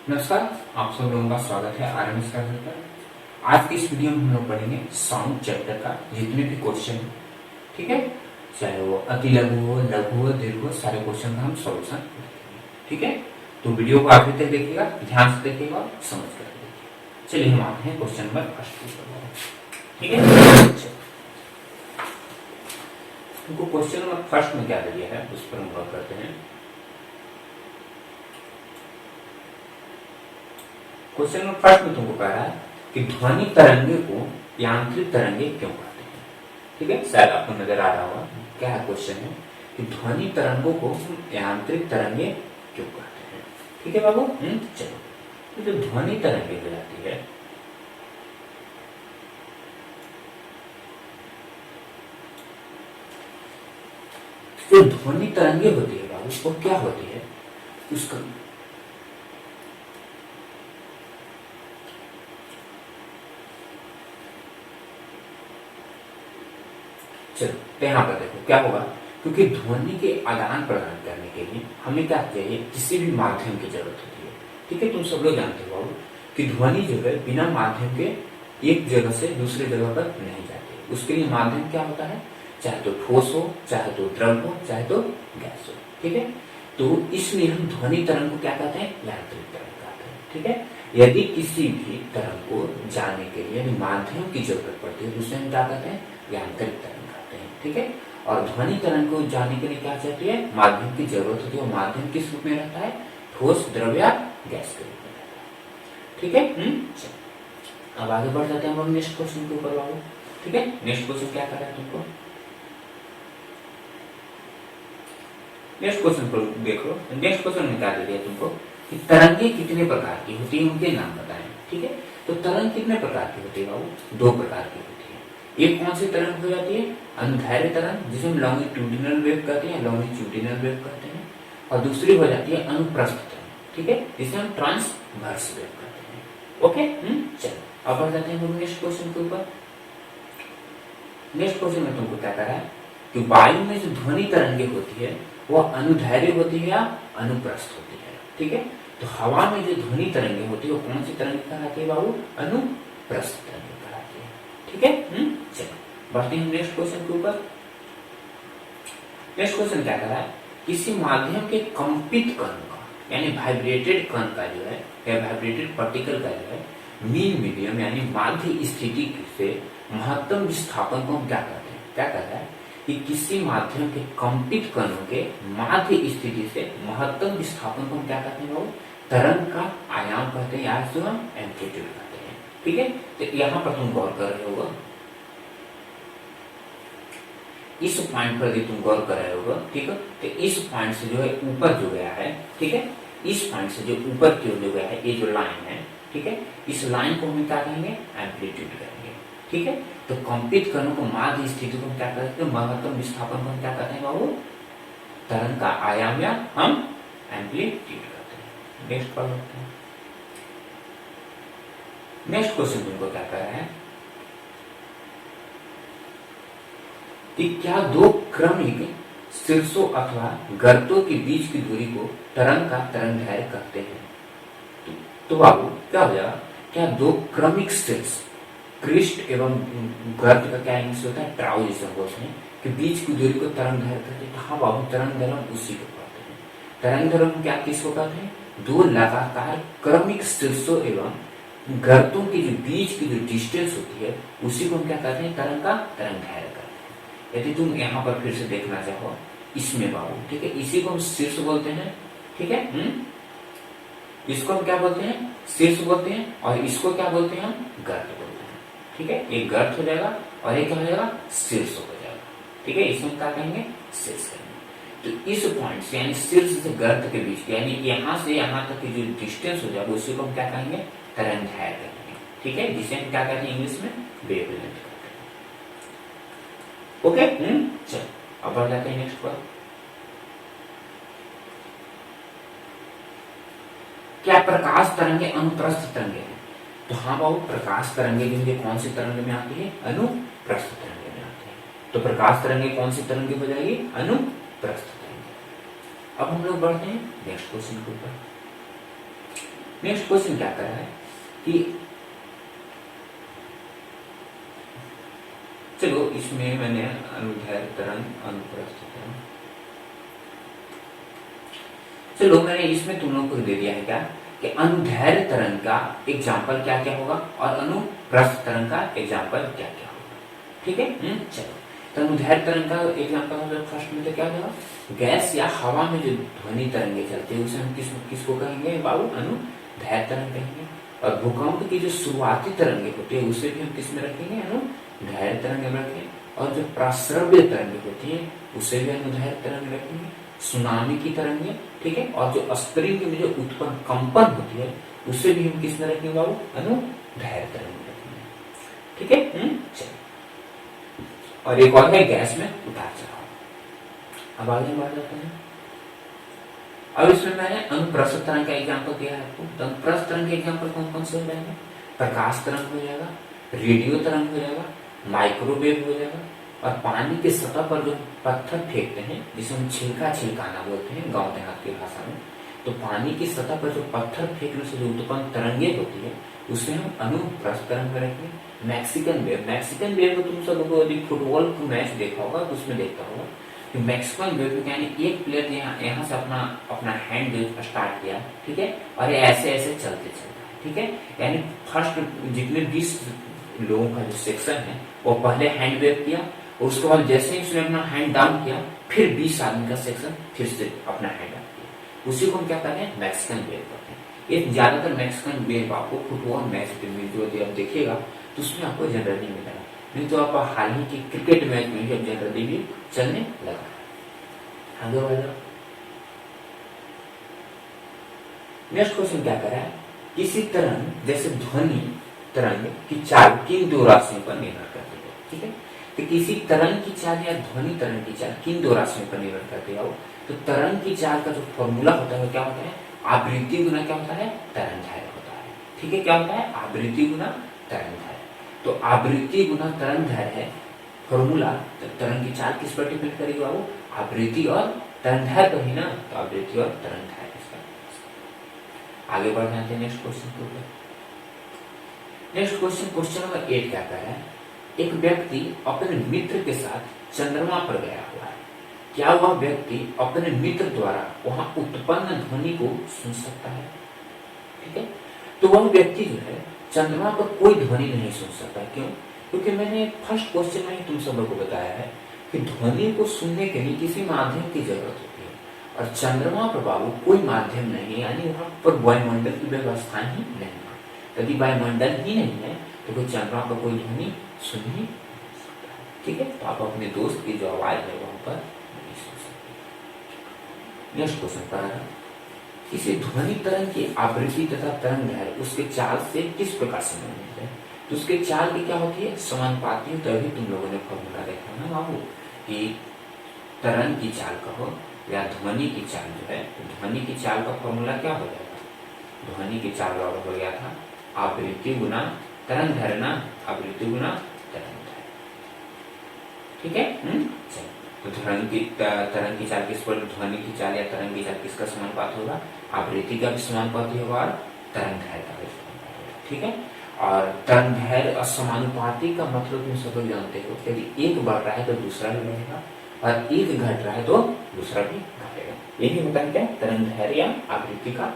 नमस्कार, आप सब लोगों का स्वागत है आरएमएस क्लासेस पर। आज की इस वीडियो में हम लोग पढ़ेंगे साउंड चैप्टर का जितने भी क्वेश्चन है, ठीक है, चाहे वो अति लघु हो, लघु हो, दीर्घ हो, सारे क्वेश्चन का हम सॉल्यूशन देखेंगे, ठीक है। तो वीडियो को आखिर तक देखिएगा, ध्यान से देखिएगा और समझ कर देखिएगा। चलिए हम आते हैं क्वेश्चन नंबर फर्स्ट पर, ठीक है। तुमको क्वेश्चन नंबर फर्स्ट में क्या दिया है उस पर हम बात करते हैं। क्वेश्चन नंबर फर्स्ट में तुमको कह रहा है कि ध्वनि तरंगे को यांत्रिक तरंगे क्यों कहते हैं, ठीक है। शायद आपको नजर आ रहा होगा क्या है क्वेश्चन है कि ध्वनि तरंगों को यांत्रिक तरंगे क्यों कहते हैं, ठीक है बाबू। चलो, तो जो ध्वनि तरंगे हो जाती है, जो ध्वनि तरंगे होती है बाबू वो क्या होती है उसका चलो तो यहाँ पर देखो क्या होगा, क्योंकि ध्वनि के आदान प्रदान करने के लिए हमें क्या चाहिए, किसी भी माध्यम की जरूरत होती है, ठीक है। तुम सब लोग जानते हो कि ध्वनि जो है बिना माध्यम के एक जगह से दूसरे जगह पर नहीं जाती। उसके लिए माध्यम क्या होता है, चाहे तो ठोस हो, चाहे तो द्रव हो, चाहे तो गैस हो, ठीक है। तो इसलिए हम ध्वनि तरंग को क्या कहते हैं, यांत्रिक तरंग कहते हैं, ठीक है। यदि किसी भी तरंग को जाने के लिए माध्यम की जरूरत पड़ती है तो उसे हम क्या कहते हैं, यांत्रिक तरंग कहते हैं, ठीक है। और ध्वनि तरंग को जाने के लिए क्या चाहती है, माध्यम की जरूरत होती है। माध्यम किस रूप में रहता है, ठोस, द्रव या गैस के रूप में रहता है, ठीक है। अब आगे बढ़ जाते हैं हम नेक्स्ट क्वेश्चन के ऊपर बाबू, ठीक है। नेक्स्ट क्वेश्चन क्या कर रहा है तुमको, नेक्स्ट क्वेश्चन को देखो। नेक्स्ट क्वेश्चन में क्या दे दिया तुमको कि तरंगे कितने प्रकार की होती है, उनके नाम बताएं, ठीक है। तो तरंग कितने प्रकार की होती है बाबू, दो प्रकार की होती है। एक कौन सी तरंग हो जाती है, अनुदैर्ध्य तरंग जिसे हम लॉन्गिट्यूडिनल वेव कहते हैं, लॉन्गिट्यूडिनल वेव कहते हैं। और दूसरी हो जाती है अनुप्रस्थ तरंग, ठीक है, जिसे हम ट्रांसवर्स वेव कहते हैं, ओके। चलो अब बढ़ जाते हैं नेक्स्ट क्वेश्चन के ऊपर। नेक्स्ट क्वेश्चन में तुमको क्या कर रहा है कि वायु में जो ध्वनि तरंगे होती है वो अनुदैर्ध्य होती है या अनुप्रस्थ होती है, ठीक है। तो हवा में जो ध्वनि तरंगे होती है वो कौन सी तरंगे कहलाती है बाबू, अनुप्रस्थ तरंगे कहलाती है, ठीक है। चलो बढ़ते हैं नेक्स्ट क्वेश्चन के ऊपर। नेक्स्ट क्वेश्चन क्या कर रहा है, किसी माध्यम के कंपित कण का यानी वाइब्रेटेड कण का जो है या वाइब्रेटेड पार्टिकल का जो है मीन मीडियम यानी माध्य स्थिति से महत्तम विस्थापन को हम क्या कहते हैं, क्या कहता है कि किसी माध्यम के कंपित कणों के माध्य स्थिति से महत्तम विस्थापन को हम क्या कहते हैं, तरंग का आयाम कहते हैं या जो हम एम्पलीट्यूड कहते हैं, ठीक है। तो यहां पर तुम गौर कर रहे होगा, इस पॉइंट पर भी तुम गौर कर रहे होगा, ठीक है। तो इस पॉइंट से जो है ऊपर जो गया है, ठीक है, इस पॉइंट से जो ऊपर की ओर जो गया है, ये जो लाइन है, ठीक है, इस लाइन को हम क्या कहेंगे, एम्पलीट्यूड कहेंगे, ठीक है। तो कंपित कणों को माध्य स्थिति को क्या कहते हैं, महत्तम विस्थापन को क्या कहते हैं बाबू, तरंग का आयाम या हम एम्पलीट्यूड कहते हैं। नेक्स्ट पढ़ लेते हैं। नेक्स्ट क्वेश्चन तुमको क्या कह रहा है कि क्या दो क्रमिक शीर्षों अथवा गर्तों के बीच की दूरी को तरंग का तरंगदैर्घ्य कहते हैं। तो बाबू क्या हो जाएगा, क्या दो क्रमिक शीर्ष क्रिस्ट एवं गर्त का क्या इंग्लिश होता है, ट्राउ जिसे बोलते हैं, कि बीच की दूरी को तरंगदैर्घ्य कहते हैं। हाँ बाबू, तरंगदैर्घ्य उसी को कहते हैं। तरंगदैर्घ्य क्या किसको कहते हैं, दो लगातार क्रमिक शीर्षों एवं गर्तों के जो बीच की जो डिस्टेंस होती है उसी को हम क्या कहते हैं, तरंग का तरंगदैर्घ्य कहते हैं। यदि तुम यहाँ पर फिर से देखना चाहो इसमें बाबू, ठीक है, इसी को हम शीर्ष बोलते हैं, ठीक है। इसको हम क्या बोलते हैं, शीर्ष बोलते हैं, और इसको क्या बोलते हैं, हम गर्त बोलते हैं, ठीक है। एक गर्त हो जाएगा और एक क्या हो जाएगा, शीर्ष हो जाएगा, ठीक है। इसमें क्या कहेंगे, शीर्ष कहेंगे। तो इस पॉइंट से यानी शीर्ष से गर्त के बीच यानी यहाँ से यहाँ तक की जो डिस्टेंस हो जाएगा उसी को हम क्या कहेंगे, तरंगदैर्घ्य कहेंगे, ठीक है, जिसे हम क्या कहते हैं इंग्लिश में वेवलेंथ कहते हैं, ओके। चलो अब बढ़ जाते हैं नेक्स्ट पर। क्या प्रकाश तरंगे अनुप्रस्थ तरंगे हैं, तो हाँ बाबू, प्रकाश तरंगे जो कौन सी तरंगे में आती है, अनुप्रस्थ तरंगे में आती है। तो प्रकाश तरंगे कौन सी तरंगे हो जाएगी, अनुप्रस्थ तरंगे। अब हम लोग बढ़ते हैं नेक्स्ट क्वेश्चन के ऊपर। नेक्स्ट क्वेश्चन क्या कर रहा है कि चलो इसमें मैंने अनुदैर्घ्य तरंग, अनुप्रस्थ तरंग, चलो मैंने इसमें तुम लोगों को दे दिया है क्या कि अनुदैर्घ्य तरंग का एग्जाम्पल क्या क्या होगा और अनुप्रस्थ तरंग का एग्जाम्पल क्या क्या होगा। ठीक है, चलो तो अनुदैर्घ्य तरंग का एग्जाम्पल हम लोग फर्स्ट में तो क्या होगा, गैस या हवा में जो ध्वनि तरंगे चलती है उसे हम किसको कहेंगे बाबू, अनुदैर्घ्य तरंग कहेंगे। और भूकंप की जो शुरुआती तरंगे होती है उसे भी हम किस में रखेंगे, अनुदैर्घ्य तरंग में रखेंगे। और जो प्राश्रव्य तरंगे होती है उसे भी अनुदैर्घ्य तरंग रखेंगे। सुनामी की तरंगे, ठीक है, और जो स्प्रिंग में जो उत्पन्न कंपन होती है उसे भी हम किस में रखेंगे बाबू, अनुदैर्घ्य तरंग में रखेंगे। ठीक है, चलिए और एक और है गैस में उतार चढ़ाव। अब आगे बढ़ जाते हैं। अब इसमें मैंने अनुप्रस्थ तरंग का एग्जाम्पल दिया है आपको। तो अनुप्रस्थ तरंग के एग्जाम्पल कौन कौन से हो जाएंगे, प्रकाश तरंग हो जाएगा, रेडियो तरंग हो जाएगा, माइक्रोवेव हो जाएगा, और पानी की सतह पर जो पत्थर फेंकते हैं जिसे हम छिलकाना बोलते हैं गांव देहात की भाषा में, तो पानी की सतह पर जो पत्थर फेंकने से जो उत्पन्न तरंगे होती है उसे हम अनुप्रस्थ तरंग में रखेंगे। मैक्सिकन वेव में तुम सब लोगों यदि फुटबॉल का मैच देखा होगा तो उसमें देखता होगा कि मैक्सिकन वेव में यानी एक प्लेयर यहाँ से अपना हैंड वेव स्टार्ट किया, ठीक है, और ये ऐसे ऐसे चलते चलता है, ठीक है, यानी फर्स्ट जितने 20 लोगों का जो सेक्शन है वो पहले हैंड वेव किया, और उसके बाद जैसे ही उसने अपना हैंड डाउन किया फिर 20 आदमी का सेक्शन फिर से अपना हैंड अप किया, उसी को हम क्या कहते हैं, मैक्सिकन वेव कहते हैं। ये ज्यादातर मैक्सिकन वेव आपको फुटबॉल मैच में जो आप देखिएगा तो उसमें आपको जनरली मिलेगा, नहीं तो आप हाल ही की क्रिकेट मैच में भी अब जनरली भी चलने लगा है। आगे बढ़ नेक्स्ट क्वेश्चन क्या कर रहा है, किसी तरंग जैसे ध्वनि तरंग की चाल किन दो राशियों पर निर्भर करती है। ठीक है, तो किसी तरंग की चाल या ध्वनि तरंग की चाल किन दो राशियों पर निर्भर करती है। तो तरंग की चाल का जो फॉर्मूला होता है क्या होता है, आवृत्ति गुना क्या होता है, तरंगदैर्घ्य होता है। ठीक है, क्या होता है, आवृत्ति गुना तरंगदैर्घ्य। तो आवृत्ति गुना तरंगदैर्घ्य है फॉर्मूला, तो तरंग की चाल किस पर डिपेंड करेगी बाबू, आवृत्ति और तरंगदैर्घ्य पर ही ना, तो आवृत्ति और तरंगदैर्घ्य। आगे बढ़ जाते हैं नेक्स्ट क्वेश्चन के ऊपर। नेक्स्ट क्वेश्चन नंबर 8 क्या कह रहा है, एक व्यक्ति अपने मित्र के साथ चंद्रमा पर गया हुआ है, क्या वह व्यक्ति अपने मित्र द्वारा वहां उत्पन्न ध्वनि को सुन सकता है। ठीक है, तो वह व्यक्ति जो है चंद्रमा पर कोई ध्वनि नहीं सुन सकता। क्यों, क्योंकि मैंने फर्स्ट क्वेश्चन में ही तुम सब लोग को बताया है कि ध्वनि को सुनने के लिए किसी माध्यम की जरूरत होती है, और चंद्रमा पर बाबू कोई माध्यम नहीं है, यानी वहां पर वायुमंडल की व्यवस्था ही नहीं है। यदि वायुमंडल ही नहीं है तो कोई चंद्रमा पर कोई ध्वनि सुन ही सकता है। ठीक है, तो आप अपने दोस्त की जो आवाज है वहां पर नहीं सुन सकते। नेक्स्ट क्वेश्चन पर आना, किसी ध्वनि तरंग की आवृत्ति तथा तरंगदैर्घ्य उसके चाल से किस प्रकार संबंधित है। तो उसके चाल की क्या होती है, समानुपाती। तभी तुम लोगों ने फॉर्मूला देखा ना बाबू कि तरंग की चाल कहो या ध्वनि की चाल जो है, तो ध्वनि की चाल का फॉर्मूला क्या हो जाएगा, ध्वनि की चाल और हो गया था आवृत्ति गुना तरंगदैर्घ्य ना, आवृत्ति गुना तरंगदैर्घ्य। ठीक है, चलो तो तरंग की चाल किस पर, ध्वनि की चाल या तरंग की चाल किसका समानुपात होगा, आवृत्ति का भी समानुपाती होगा और तरंगदैर्घ्य का भी समानुपाती होगा। ठीक है, और तरंगदैर्घ्य और समानुपाती का मतलब तुम सब लोग जानते हो, यदि एक बढ़ रहा है तो दूसरा भी बढ़ेगा, और एक घट रहा है तो दूसरा भी घटेगा। यही होता है क्या, तरंगदैर्घ्य या आवृत्ति का।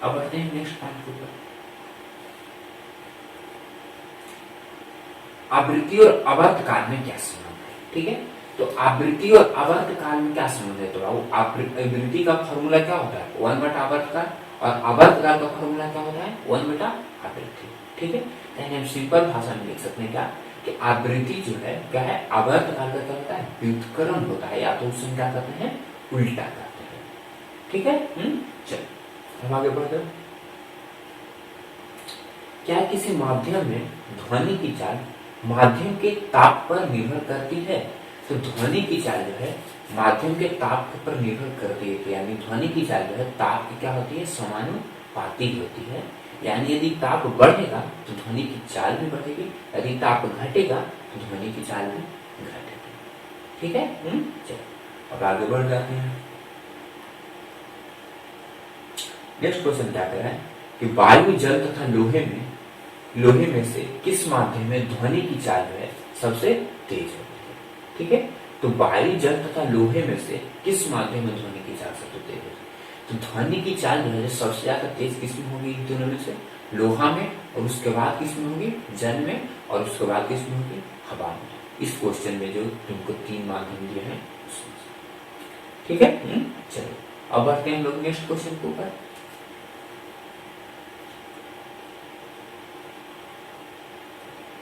अब बढ़ते हैं नेक्स्ट पॉइंट के ऊपर। आवृत्ति और आवर्त काल में क्या संबंध है। ठीक है, तो आवृत्ति और आवर्त काल में क्या संबंध है, तो आवृत्ति का फॉर्मूला क्या होता है, 1 आवर्त काल, और आवर्त काल का फॉर्मूला क्या होता है, 1 आवृत्ति। ठीक है, यानी हम सिंपल भाषा में लिख सकते हैं क्या कि आवृत्ति जो है क्या है, आवर्त काल का क्या होता है, व्युत्क्रम होता है, या तो उसमें क्या करते हैं, उल्टा करते हैं। ठीक है, चलो हम आगे बढ़ते हैं। क्या किसी माध्यम में ध्वनि की चाल माध्यम के ताप पर निर्भर करती है। तो ध्वनि की चाल जो है माध्यम के ताप पर निर्भर करती है, यानी ध्वनि की चाल जो है ताप की क्या होती है, समानुपाती होती है। यानी यदि ताप बढ़ेगा तो ध्वनि की चाल भी बढ़ेगी, यदि ताप घटेगा तो ध्वनि की चाल भी घटेगी। ठीक है, चलो अब आगे बढ़ जाते हैं। नेक्स्ट क्वेश्चन क्या कह रहा है कि वायु, जल तथा लोहे में से किस माध्यम में ध्वनि की चाल जो है सबसे तेज होती है? ठीक है, तो वायु, जल तथा लोहे में से किस माध्यम में ध्वनि की चाल सबसे तेज होती है? तो ध्वनि की चाल जो है सबसे ज्यादा तेज किसमें होगी? इन दोनों में से लोहा में, और उसके बाद किसमें होगी? जल में, और उसके बाद किसमें होगी? हवा में। इस क्वेश्चन में जो तुमको 3 माध्यम दिए हैं उसमें से। ठीक है, चलो अब बढ़ते हैं हम लोग नेक्स्ट क्वेश्चन के ऊपर।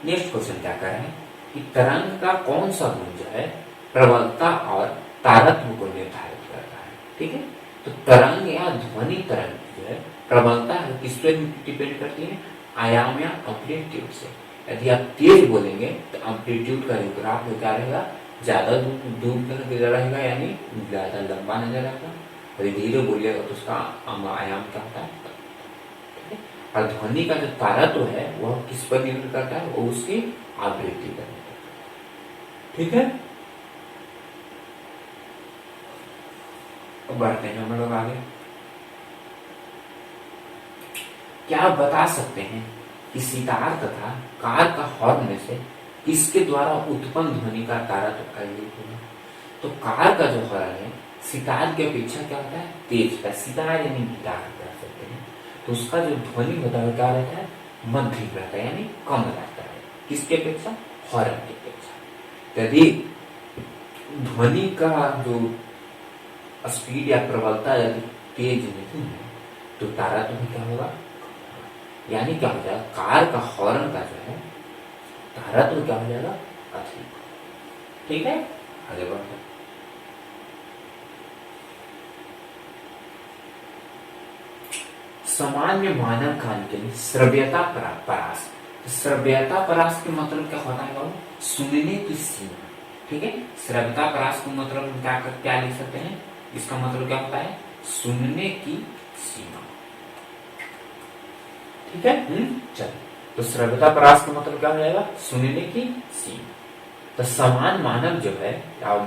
नेक्स्ट क्वेश्चन क्या कह रहा है कि तरंग का कौन सा गुण जो है प्रबलता और तारत्व को निर्धारित करता है? ठीक है, तो तरंग या ध्वनि तरंग जो है प्रबलता है किस पे डिपेंड करती है? आयाम या एम्पलीट्यूड से। यदि आप तेज बोलेंगे तो एम्पलीट्यूड का ग्राफ क्या रहेगा? ज्यादा दूर तक रहेगा, यानी ज्यादा लंबा नजर आएगा। और धीरे बोलिएगा तो उसका आयाम क्या होता है? ठीक है, और ध्वनि का जो तारत्व है वह किस पर निर्भर करता है? वो उसकी आवृत्ति पर निर्भर करता है। ठीक है, अब बढ़ते हैं हम लोग आगे। क्या आप बता सकते हैं कि सितार तथा कार का हॉर्न में से किसके द्वारा उत्पन्न ध्वनि का तारत्व अधिक होगा? तो कार का जो हॉर्न है सितार की अपेक्षा क्या होता है? तेज है। सितार यानी गिटार कह सकते हैं, तो उसका जो ध्वनि होता है क्या रहता है? मध्यम रहता है, यानी कम रहता है। किसकी अपेक्षा? हॉर्न की अपेक्षा। यदि ध्वनि का जो स्पीड या प्रबलता यदि तेज नहीं है तो तारत्व भी क्या होगा? यानी क्या हो जाएगा? कार का हॉर्न का जो है तारत्व क्या हो जाएगा? अधिक। ठीक है, आगे बढ़ते हैं। सामान्य मानव कान के लिए श्रव्यता परास। श्रव्यता परास के मतलब क्या होता है बाबू? सुनने की सीमा। ठीक है, श्रव्यता परास का मतलब हम क्या लिख सकते हैं? इसका मतलब क्या होता है? सुनने की सीमा। ठीक है, चलो, तो श्रव्यता परास का मतलब क्या हो जाएगा? सुनने की सीमा। तो समान मानव जो है,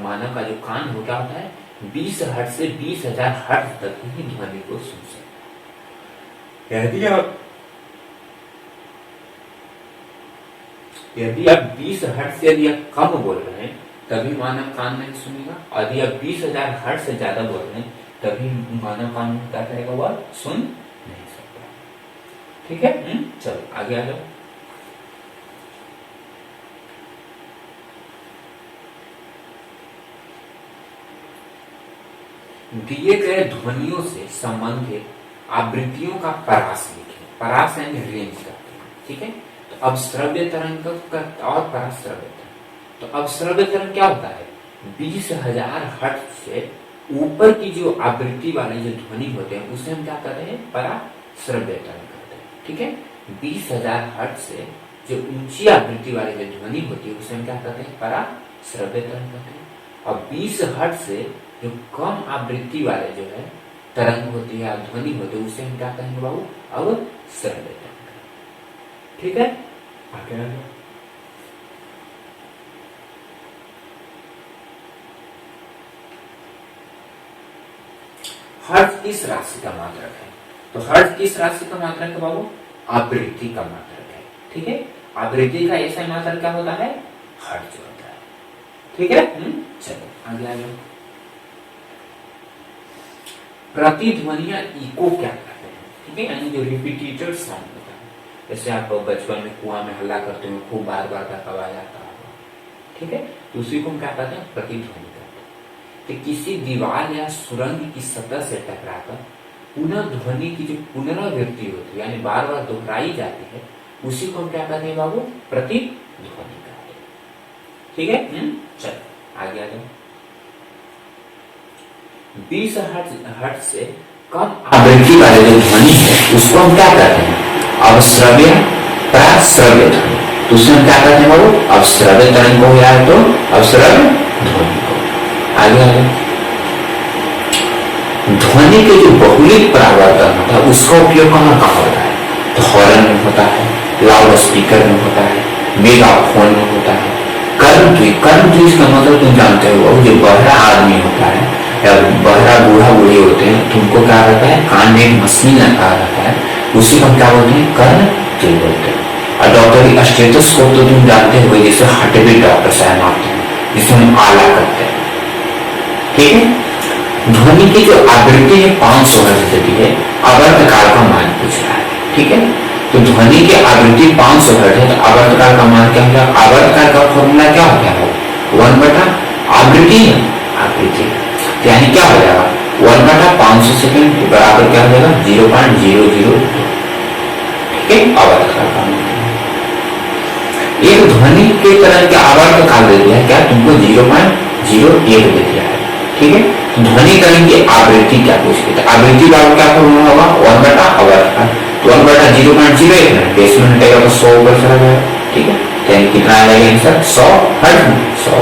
मानव का जो कान हो क्या होता है? 20 हर्ट्ज से 20,000 हर्ट्ज तक ही ध्वनि को सुन सकता है। यदि आप 20 हर्ट्ज से यदि आप कम बोल रहे हैं तभी मानव कान नहीं सुनेगा, और यदि आप 20,000 हर्ट्ज से ज्यादा बोल रहे हैं तभी मानव कान क्या करेगा? वह सुन नहीं सकता। ठीक है, चलो आगे आ जाओ। दिए गए ध्वनियों से संबंधित आवृत्तियों का परास लिखें। परास यानी रेंज करते हैं। ठीक है, तो अब श्रव्य तरंग और पराश्रव्य तरंग। तो अब श्रव्य तरंग क्या होता है? 20,000 हर्ट्ज से ऊपर की जो आवृत्ति वाले जो ध्वनि होते हैं उसे हम क्या कहते हैं? पराश्रव्य तरंग कहते हैं। ठीक है, 20,000 हर्ट्ज से जो ऊंची आवृत्ति वाली जो ध्वनि होती है उसे हम क्या कहते हैं? पराश्रव्य तरंग कहते हैं। और 20 हर्ट्ज से जो कम आवृत्ति वाले जो है तरंग होती है, ध्वनि होती है, उसे हम क्या कहेंगे बाबू? अब श्रव्य तरंग। ठीक है, आगे आ जाओ। हर्ट्ज किस राशि का मात्रक है? तो हर्ट्ज किस राशि का मात्रक है बाबू? आवृत्ति का मात्रक है। ठीक है, आवृत्ति का ऐसा मात्रक क्या होता है? हर्ट्ज होता है। ठीक है, चलो आगे आ जाओ। प्रतिध्वनिया इको क्या कहते हैं? ठीक है, यानी जो रिपीटेड साउंड होता है। जैसे आप बचपन में कुआं में हल्ला करते हुए खूब बार बार तक आवाज आता होगा। ठीक है, तो उसी को हम क्या कहते हैं? प्रतिध्वनि कहते हैं। तो किसी दीवार या सुरंग की सतह से टकराकर पुनः ध्वनि की जो पुनरावृत्ति होती है, यानी बार बार दोहराई जाती है, उसी को हम क्या कहते हैं बाबू? प्रतिध्वनि कहते हैं। ठीक है, चलो आगे आ जाओ। 20 हर्ट्ज से कम आवृत्ति वाले जो ध्वनि है उसको हम क्या कहते हैं? अवश्रव्य, पराश्रव्य ध्वनि। तो उसे हम क्या कहते हैं बाबू? अवश्रव्य तरंग को या तो अवश्रव्य ध्वनि को। आगे आ जाओ। ध्वनि के जो बहुलिक परावर्तन होता है उसका उपयोग कहाँ कहाँ होता है? तो हॉर्न में होता है, लाउड स्पीकर में होता है, मेगाफोन में होता है, कर्णध्वनि। कर्णध्वनि का मतलब तुम जानते हो, जो बहरा आदमी होता है बहरा बूढ़ा बूढ़ी होते हैं तो उनको क्या रहता है, कान में एक मशीन लगा रहता है, उसी को हम क्या बोलते हैं, कर्णपुल बोलते हैं। और डॉक्टर स्टेथोस्कोप तो तुम जानते हो जिसे हार्ट बीट डॉक्टर साहब आते हैं, जिसे हम आला करते हैं, ठीक है। ध्वनि की जो आवृत्ति है 500 हर्ट्ज देती है, आवर्तकाल का मान पूछ रहा है, ठीक है। तो ध्वनि की आवृत्ति 500 हर्ट्ज है, तो आवर्तकाल का मान क्या होगा, आवर्तकाल का फॉर्मूला क्या होता है, 1/आवृत्ति है, आवृत्ति यानी क्या हो जाएगा 1/500 सेकेंड बराबर क्या हो जाएगा 0.002, ठीक है। आवर्तकाल का मान एक ध्वनि के तरंग के आवर्तकाल दे दिया क्या तुमको 0.01 दे दिया है, ठीक है। तो ध्वनि तरंग की आवृत्ति क्या पूछ रही है, आवृत्ति का क्या फॉर्मूला होगा 1/आवर्तकाल, तो 1/0.01 है, बेस में हटेगा तो 100 ऊपर चला जाएगा, ठीक है। यानी कितना आ जाएगा आंसर 100 हर्ट्ज, 100